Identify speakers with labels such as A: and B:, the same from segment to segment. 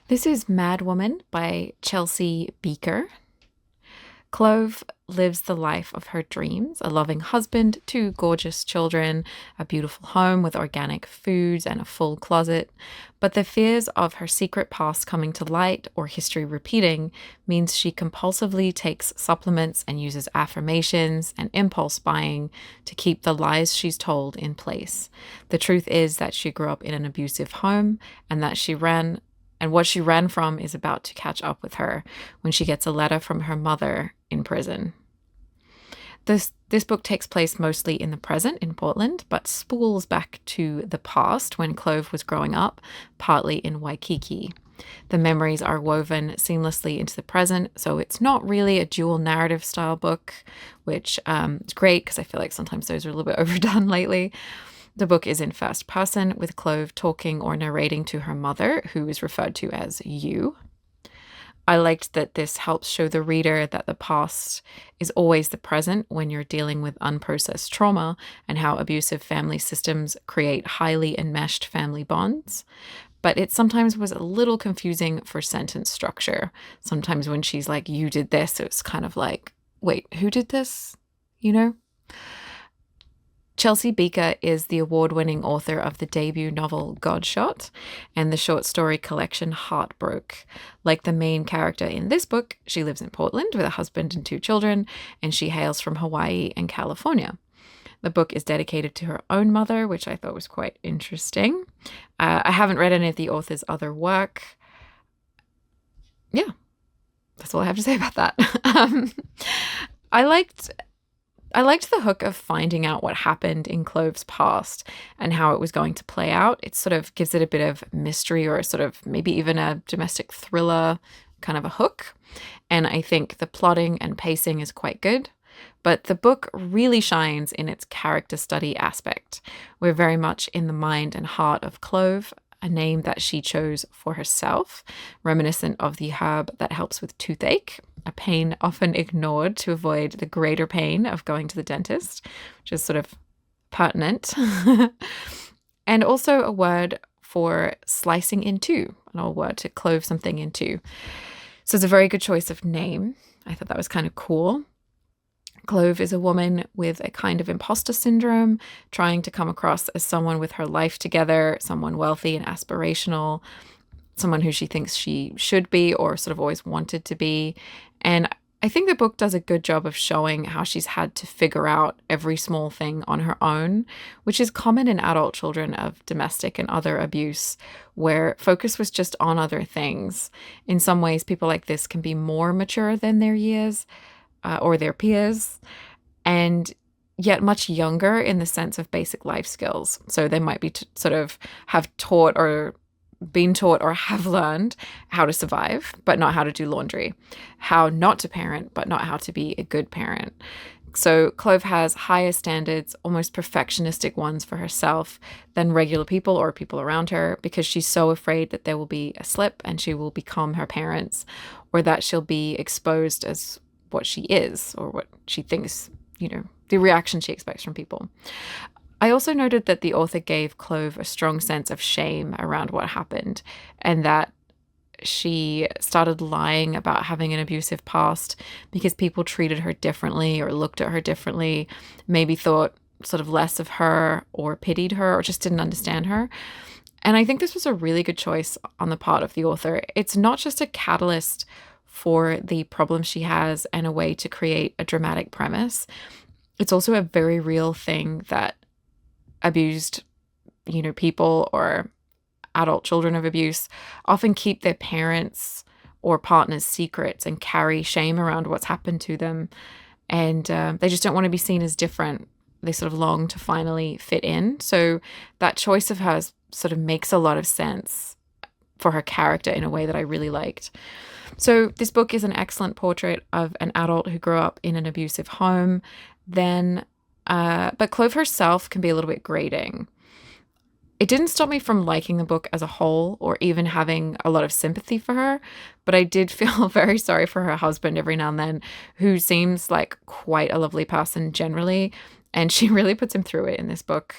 A: This is Madwoman by Chelsea Bieker. Clove lives the life of her dreams, a loving husband, two gorgeous children, a beautiful home with organic foods and a full closet. But the fears of her secret past coming to light or history repeating means she compulsively takes supplements and uses affirmations and impulse buying to keep the lies she's told in place. The truth is that she grew up in an abusive home and what she ran from is about to catch up with her when she gets a letter from her mother in prison. This book takes place mostly in the present in Portland, but spools back to the past when Clove was growing up, partly in Waikiki. The memories are woven seamlessly into the present, so it's not really a dual narrative style book, which is great because I feel like sometimes those are a little bit overdone lately. The book is in first person, with Clove talking or narrating to her mother, who is referred to as you. I liked that this helps show the reader that the past is always the present when you're dealing with unprocessed trauma, and how abusive family systems create highly enmeshed family bonds. But it sometimes was a little confusing for sentence structure. Sometimes when she's like, you did this, it's kind of like, wait, who did this? You know? Chelsea Bieker is the award-winning author of the debut novel Godshot and the short story collection Heartbroke. Like the main character in this book, she lives in Portland with a husband and two children, and she hails from Hawaii and California. The book is dedicated to her own mother, which I thought was quite interesting. I haven't read any of the author's other work. Yeah, that's all I have to say about that. I liked the hook of finding out what happened in Clove's past and how it was going to play out. It sort of gives it a bit of mystery, or sort of maybe even a domestic thriller kind of a hook. And I think the plotting and pacing is quite good. But the book really shines in its character study aspect. We're very much in the mind and heart of Clove, a name that she chose for herself, reminiscent of the herb that helps with toothache, a pain often ignored to avoid the greater pain of going to the dentist, which is sort of pertinent. And also a word for slicing in two, an old word to clove something in two. So it's a very good choice of name. I thought that was kind of cool. Clove is a woman with a kind of imposter syndrome, trying to come across as someone with her life together, someone wealthy and aspirational, someone who she thinks she should be or sort of always wanted to be. And I think the book does a good job of showing how she's had to figure out every small thing on her own, which is common in adult children of domestic and other abuse, where focus was just on other things. In some ways, people like this can be more mature than their years, or their peers, and yet much younger in the sense of basic life skills. So they might be sort of have taught or been taught or have learned how to survive, but not how to do laundry, how not to parent, but not how to be a good parent. So Clove has higher standards, almost perfectionistic ones for herself than regular people or people around her, because she's so afraid that there will be a slip and she will become her parents, or that she'll be exposed as what she is, or what she thinks, the reaction she expects from people. I also noted that the author gave Clove a strong sense of shame around what happened, and that she started lying about having an abusive past because people treated her differently or looked at her differently, maybe thought sort of less of her or pitied her or just didn't understand her. And I think this was a really good choice on the part of the author. It's not just a catalyst for the problem she has and a way to create a dramatic premise. It's also a very real thing that abused, people or adult children of abuse often keep their parents or partners' secrets and carry shame around what's happened to them. And they just don't want to be seen as different. They sort of long to finally fit in. So that choice of hers sort of makes a lot of sense for her character in a way that I really liked. So this book is an excellent portrait of an adult who grew up in an abusive home. But Clove herself can be a little bit grating. It didn't stop me from liking the book as a whole or even having a lot of sympathy for her, but I did feel very sorry for her husband every now and then, who seems like quite a lovely person generally, and she really puts him through it in this book.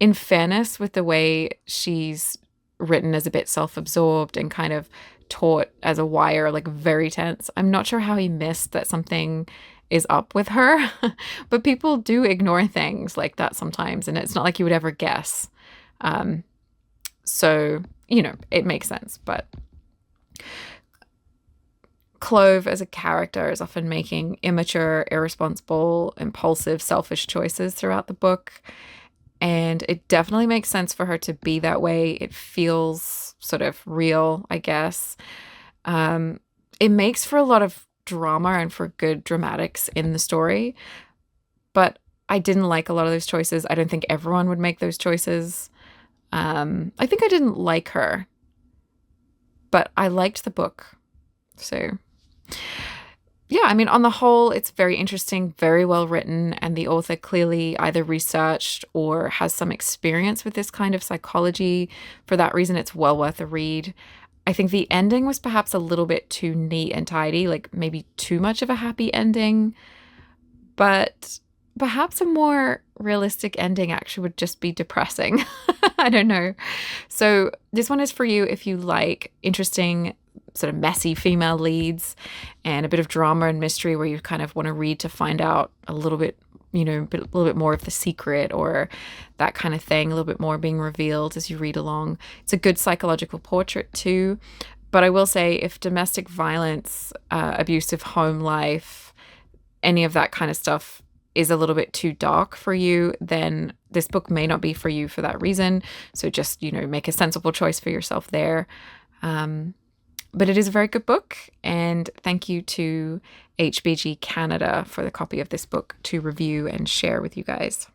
A: In fairness, with the way she's written as a bit self-absorbed and kind of taut as a wire, like very tense. I'm not sure how he missed that something is up with her, but people do ignore things like that sometimes, and it's not like you would ever guess. So, it makes sense. But Clove as a character is often making immature, irresponsible, impulsive, selfish choices throughout the book. And it definitely makes sense for her to be that way. It feels sort of real, I guess. It makes for a lot of drama and for good dramatics in the story. But I didn't like a lot of those choices. I don't think everyone would make those choices. I think I didn't like her, but I liked the book. So, yeah, I mean, on the whole, it's very interesting, very well written, and the author clearly either researched or has some experience with this kind of psychology. For that reason, it's well worth a read. I think the ending was perhaps a little bit too neat and tidy, like maybe too much of a happy ending, but perhaps a more realistic ending actually would just be depressing. I don't know. So this one is for you if you like interesting, sort of messy female leads and a bit of drama and mystery where you kind of want to read to find out a little bit, a little bit more of the secret or that kind of thing, a little bit more being revealed as you read along. It's a good psychological portrait too. But I will say if domestic violence, abusive home life, any of that kind of stuff is a little bit too dark for you, then this book may not be for you for that reason. So just, make a sensible choice for yourself there. But it is a very good book, and thank you to HBG Canada for the copy of this book to review and share with you guys.